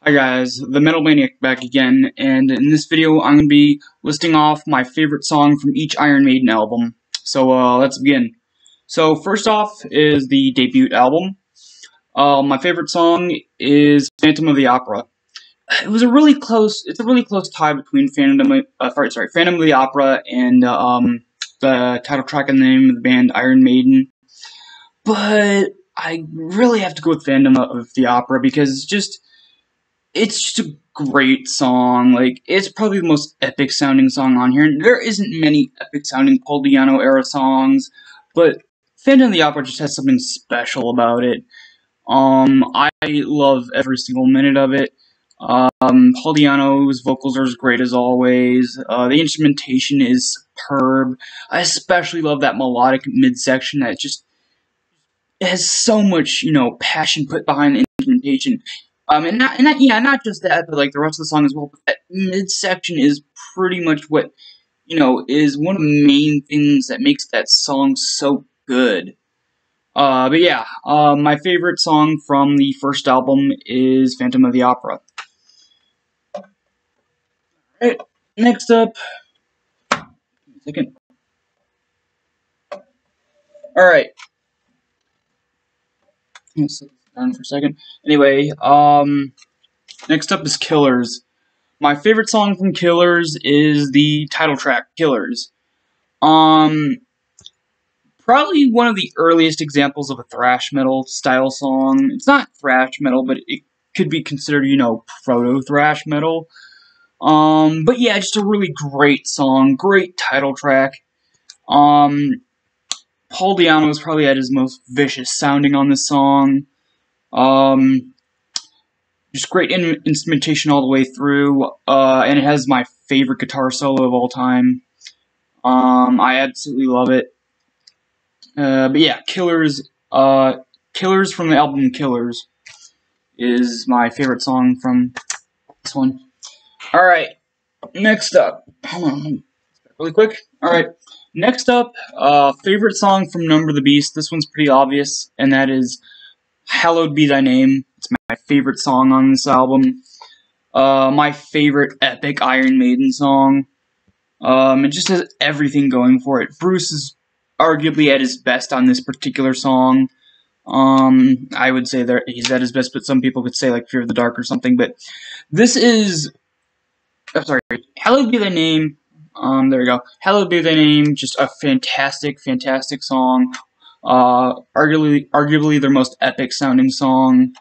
Hi guys, the Metal Maniac back again, and in this video I'm going to be listing off my favorite song from each Iron Maiden album. So let's begin. So first off is the debut album. My favorite song is Phantom of the Opera. It's a really close tie between Phantom of the Opera and the title track and the name of the band Iron Maiden. But I really have to go with Phantom of the Opera because it's just a great song. Like, it's probably the most epic sounding song on here. And there isn't many epic sounding Paul Di'Anno era songs, but Phantom of the Opera just has something special about it. I love every single minute of it. Paul Di'Anno's vocals are as great as always. The instrumentation is superb. I especially love that melodic midsection that just has so much, passion put behind the instrumentation. Not just that, but like the rest of the song as well. But that midsection is pretty much what, is one of the main things that makes that song so good. My favorite song from the first album is Phantom of the Opera. Alright, next up, Alright. Let's sit down for a second. Anyway, next up is Killers. My favorite song from Killers is the title track, Killers. Probably one of the earliest examples of a thrash metal style song. It's not thrash metal, but it could be considered, proto-thrash metal. But yeah, just a really great song, great title track. Paul Di'Anno was probably at his most vicious sounding on this song. Just great instrumentation all the way through, and it has my favorite guitar solo of all time. I absolutely love it. But yeah, Killers from the album Killers is my favorite song from this one. Alright, next up. Hold on, really quick. Alright, next up, favorite song from Number the Beast. This one's pretty obvious, and that is Hallowed Be Thy Name. It's my favorite song on this album. My favorite epic Iron Maiden song. It just has everything going for it. Bruce is arguably at his best on this particular song. I would say that he's at his best, but some people could say like Fear of the Dark or something. But this is, Hallowed Be Thy Name. There we go. Hallowed Be Thy Name. Just a fantastic, fantastic song. Arguably their most epic sounding song.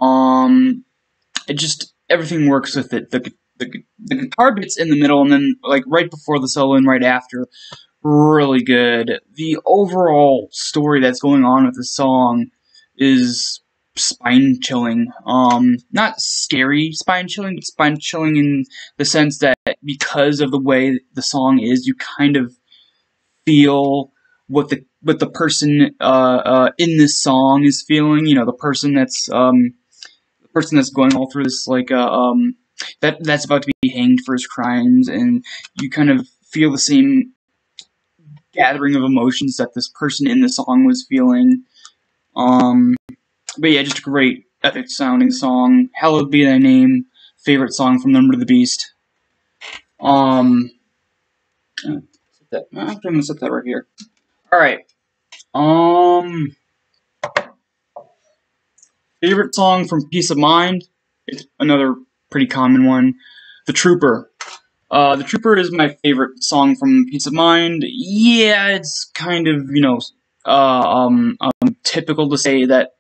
It just, everything works with it. The guitar bits in the middle, and then like right before the solo and right after, really good. The overall story that's going on with the song is spine-chilling. Not scary spine-chilling, but spine-chilling in the sense that because of the way the song is, you kind of feel what the person in this song is feeling. The person that's going all through this, like that's about to be hanged for his crimes, and you kind of feel the same gathering of emotions that this person in the song was feeling. But yeah, just a great epic sounding song. Hallowed Be Thy Name, favorite song from Number of the Beast. I'm gonna set that right here. Alright. Favorite song from Peace of Mind. It's another pretty common one. The Trooper. The Trooper is my favorite song from Peace of Mind. Yeah, it's kind of, typical to say that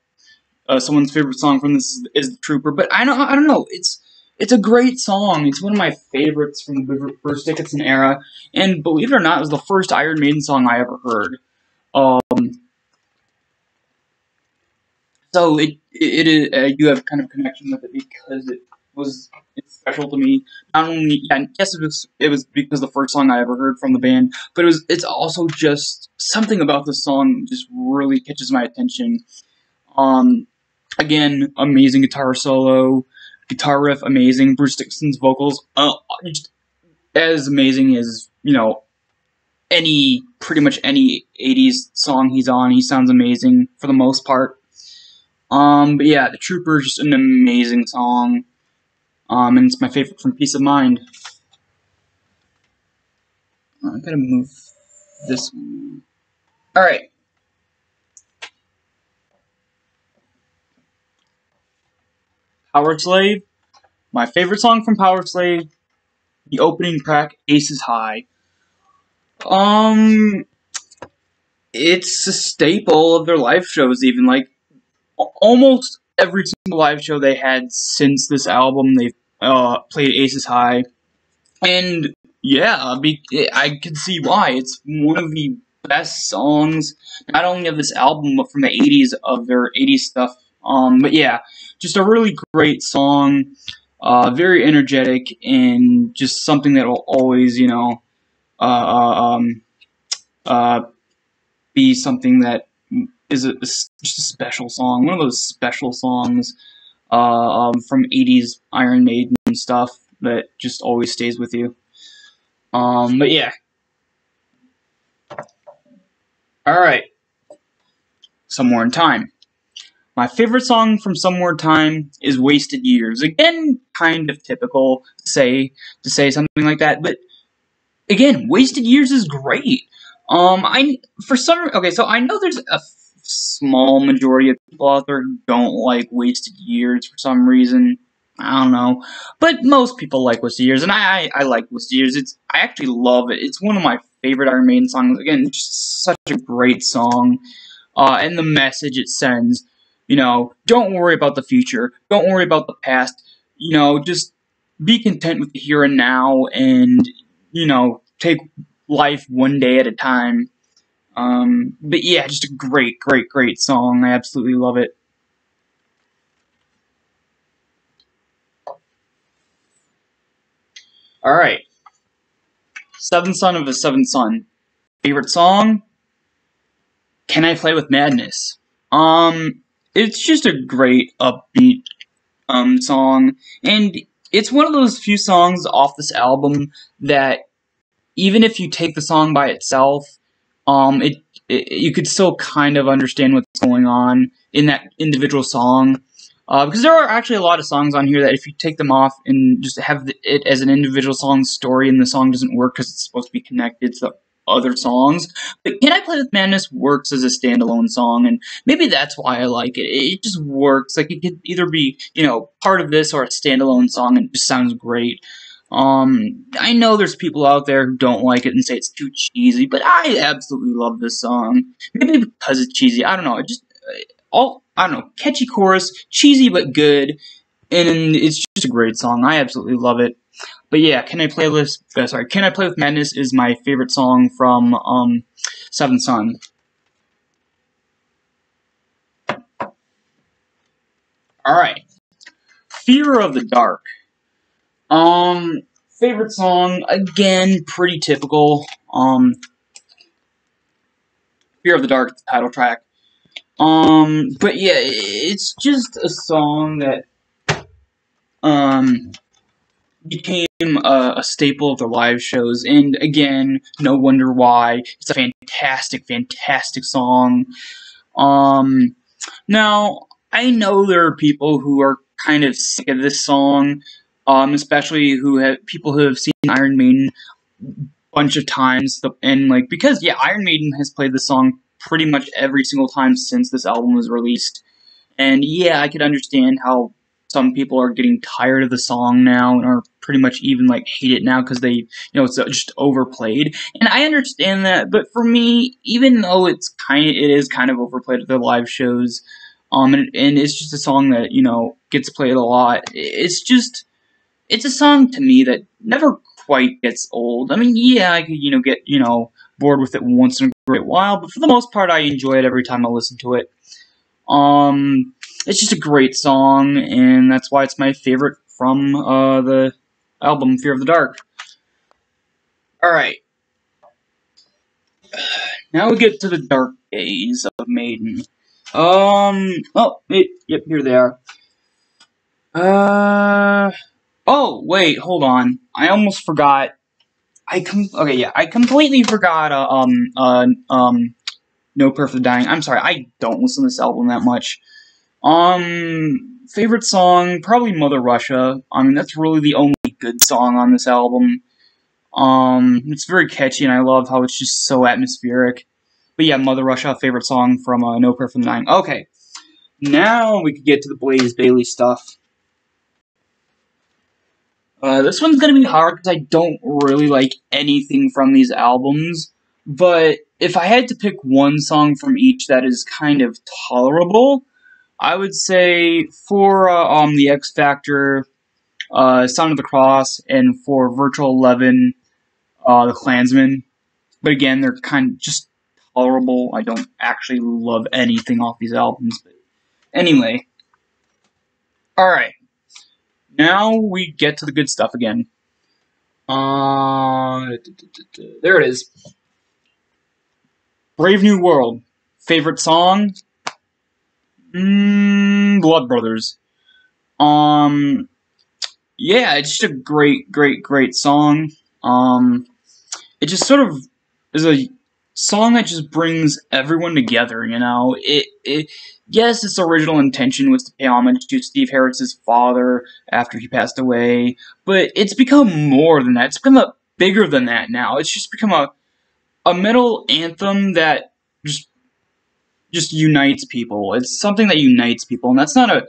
someone's favorite song from this is The Trooper, but I don't know. It's a great song. It's one of my favorites from the Bruce Dickinson era, and believe it or not, it was the first Iron Maiden song I ever heard. So it is, you have kind of a connection with it because it's special to me. Not only, yes, it was because the first song I ever heard from the band, but it's also just something about the song just really catches my attention. Again, amazing guitar solo, guitar riff, amazing. Bruce Dickinson's vocals, just as amazing as, pretty much any 80s song he's on. He sounds amazing for the most part. But yeah, The Trooper is just an amazing song. And it's my favorite from Peace of Mind. I gotta move this one. Alright. Powerslave. My favorite song from Powerslave, the opening track, Aces High. It's a staple of their live shows, even. Like, almost every single live show they had since this album, they've played Aces High. And, yeah, I can see why. It's one of the best songs, not only of this album, but from the 80s, of their 80s stuff. But yeah, just a really great song, very energetic, and just something that will always, you know, be something that is just a special song. One of those special songs from 80s Iron Maiden stuff that just always stays with you. But yeah. Alright. Somewhere in Time. My favorite song from Somewhere in Time is Wasted Years. Again, kind of typical to say something like that, but again, Wasted Years is great. So I know there's a small majority of people out there who don't like Wasted Years for some reason. I don't know, but most people like Wasted Years, and I like Wasted Years. I actually love it. It's one of my favorite Iron Maiden songs. Again, just such a great song, and the message it sends. You know, don't worry about the future. Don't worry about the past. You know, just be content with the here and now, and you know, take life one day at a time. But yeah, just a great, great, great song. I absolutely love it. Alright. Seventh Son of a Seventh Son. Favorite song? Can I Play with Madness? It's just a great, upbeat, song. And it's one of those few songs off this album that, even if you take the song by itself, you could still kind of understand what's going on in that individual song. Because there are actually a lot of songs on here that if you take them off and just have it as an individual song story, and the song doesn't work because it's supposed to be connected to other songs. But Can I Play with Madness works as a standalone song, and maybe that's why I like it. It just works. Like, it could either be, you know, part of this or a standalone song, and it just sounds great. I know there's people out there who don't like it and say it's too cheesy, but I absolutely love this song. Maybe because it's cheesy. I don't know. I don't know. Catchy chorus, cheesy but good, and it's just a great song. I absolutely love it. But yeah, Can I Play with Madness is my favorite song from Seventh Son. Alright. Fear of the Dark. Favorite song, again, pretty typical. Fear of the Dark, the title track. But yeah, it's just a song that became a staple of their live shows, and again, no wonder why. It's a fantastic, fantastic song. Now, I know there are people who are kind of sick of this song, especially people who have seen Iron Maiden a bunch of times, and like, because yeah, Iron Maiden has played this song pretty much every single time since this album was released. And yeah, I could understand how some people are getting tired of the song now and are pretty much even like hate it now because it's just overplayed. And I understand that, but for me, even though it is kind of overplayed at their live shows, and it's just a song that, gets played a lot. It's a song to me that never quite gets old. I mean, yeah, I could, get, bored with it once in a great while, but for the most part, I enjoy it every time I listen to it. It's just a great song, and that's why it's my favorite from the album Fear of the Dark. Alright. Now we get to the dark days of Maiden. Yep, here they are. Oh, wait, hold on. I almost forgot. I completely forgot, No Prayer for the Dying. I'm sorry, I don't listen to this album that much. favorite song, probably Mother Russia. I mean, that's really the only good song on this album. It's very catchy, and I love how it's just so atmospheric. But yeah, Mother Russia, favorite song from No Prayer for the Dying. Okay, now we could get to the Blaze Bayley stuff. This one's gonna be hard because I don't really like anything from these albums. But if I had to pick one song from each that is kind of tolerable, I would say for the X Factor, Son of the Cross, and for Virtual 11, the Klansman. But again, they're kind of just tolerable. I don't actually love anything off these albums. But anyway, alright. Now we get to the good stuff again. There it is. Brave New World. Favorite song? Blood Brothers. Yeah, it's just a great song. It just sort of is a song that just brings everyone together, you know? Yes, its original intention was to pay homage to Steve Harris's father after he passed away, but it's become more than that. It's become bigger than that now. It's just become a metal anthem that just unites people. It's something that unites people, and that's not a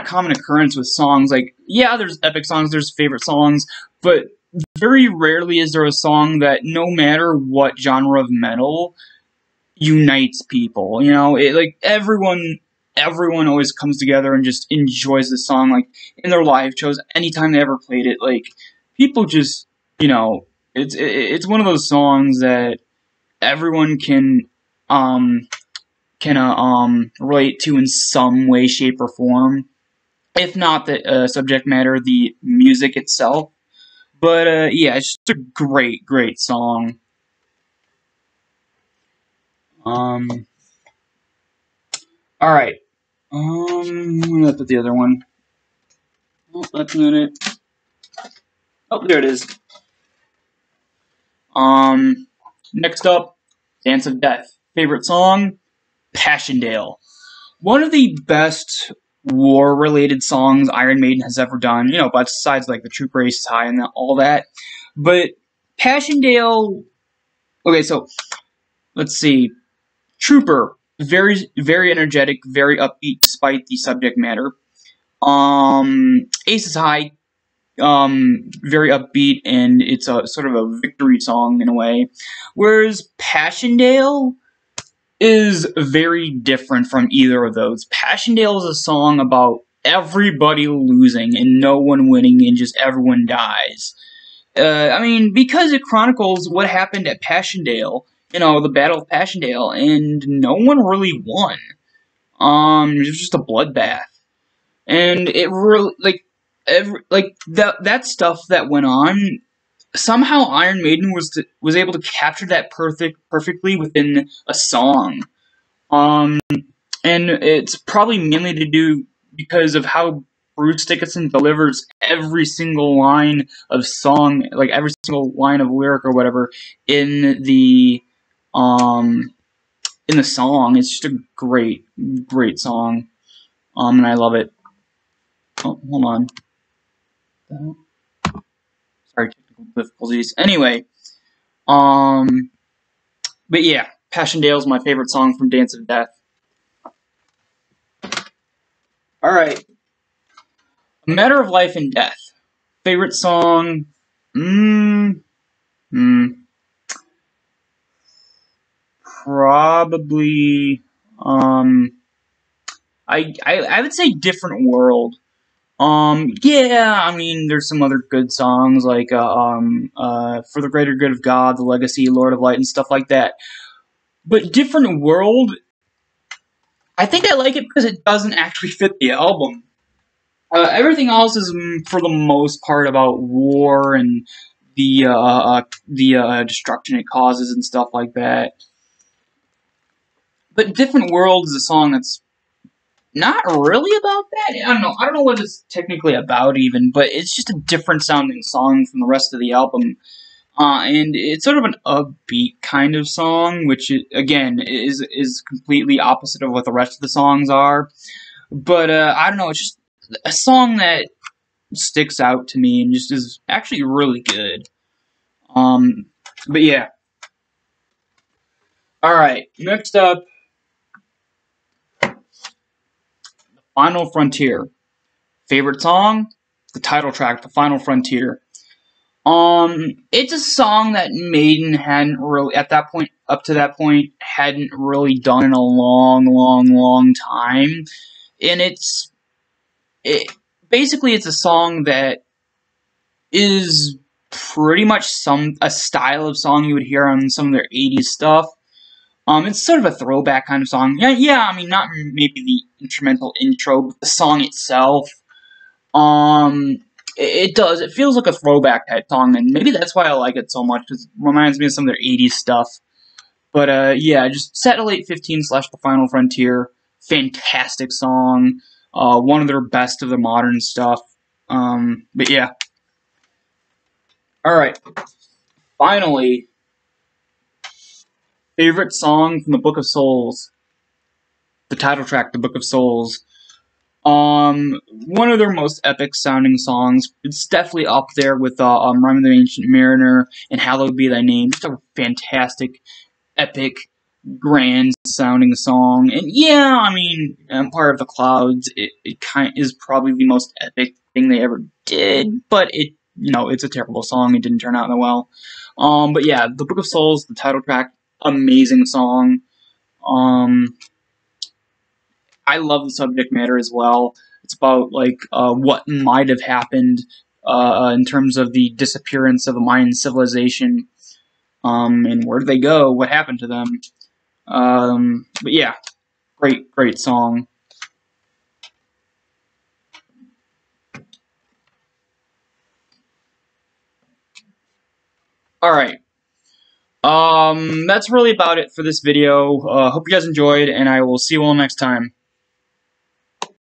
common occurrence with songs. Like, yeah, there's epic songs, there's favorite songs, but very rarely is there a song that, no matter what genre of metal, unites people. You know, like everyone always comes together and just enjoys the song, like in their live shows, anytime they ever played it. Like, people just, you know, it's one of those songs that everyone can relate to in some way, shape, or form. If not the subject matter, the music itself. But yeah, it's just a great song. Alright. I'm gonna put the other one. Oh, that's not it. Oh, there it is. Next up, Dance of Death. Favorite song? Passchendaele. One of the best war-related songs Iron Maiden has ever done, you know, besides like the Troop Race High and all that. But Passchendaele, okay, so let's see. Trooper, very energetic, very upbeat despite the subject matter. Aces High, very upbeat, and it's a sort of a victory song in a way. Whereas Passchendaele is very different from either of those. Passchendaele is a song about everybody losing and no one winning and just everyone dies. I mean, because it chronicles what happened at Passchendaele, you know, the Battle of Passchendaele, and no one really won. It was just a bloodbath. And it really, that stuff that went on, somehow Iron Maiden was able to capture that perfectly within a song. And it's probably mainly to do because of how Bruce Dickinson delivers every single line of song, like every single line of lyric or whatever in the song. It's just a great song. And I love it. Oh, hold on. Sorry, technical difficulties. Anyway, but yeah, Passchendaele is my favorite song from Dance of Death. Alright. A Matter of Life and Death. Favorite song? Probably, I would say Different World. Yeah, I mean, there's some other good songs, like, For the Greater Good of God, The Legacy, Lord of Light, and stuff like that. But Different World, I think I like it because it doesn't actually fit the album. Everything else is, for the most part, about war and the destruction it causes and stuff like that. But Different World is a song that's not really about that. I don't know what it's technically about even, but it's just a different sounding song from the rest of the album. And it's sort of an upbeat kind of song, which again is completely opposite of what the rest of the songs are. But I don't know, it's just a song that sticks out to me and just is actually really good. But yeah. Alright, next up, Final Frontier. Favorite song? The title track, The Final Frontier. It's a song that Maiden hadn't really, at that point, up to that point, hadn't really done in a long time. And basically it's a song that is pretty much a style of song you would hear on some of their 80s stuff. It's sort of a throwback kind of song. Yeah, I mean, not maybe the instrumental intro, but the song itself. It feels like a throwback type song, and maybe that's why I like it so much, because it reminds me of some of their 80s stuff. But, yeah, just Satellite 15 / The Final Frontier, fantastic song, one of their best of the modern stuff, but yeah. Alright, finally, favorite song from the Book of Souls, the title track, The Book of Souls. One of their most epic sounding songs. It's definitely up there with Rime of the Ancient Mariner and Hallowed Be Thy Name. Just a fantastic, epic, grand sounding song. And yeah, I mean, Empire of the Clouds, it kind of is probably the most epic thing they ever did, but it's a terrible song. It didn't turn out that well. But yeah, The Book of Souls, the title track, amazing song. I love the subject matter as well. It's about like what might have happened in terms of the disappearance of a Mayan civilization, and where did they go? What happened to them? But yeah, great song. All right. That's really about it for this video. Hope you guys enjoyed, and I will see you all next time.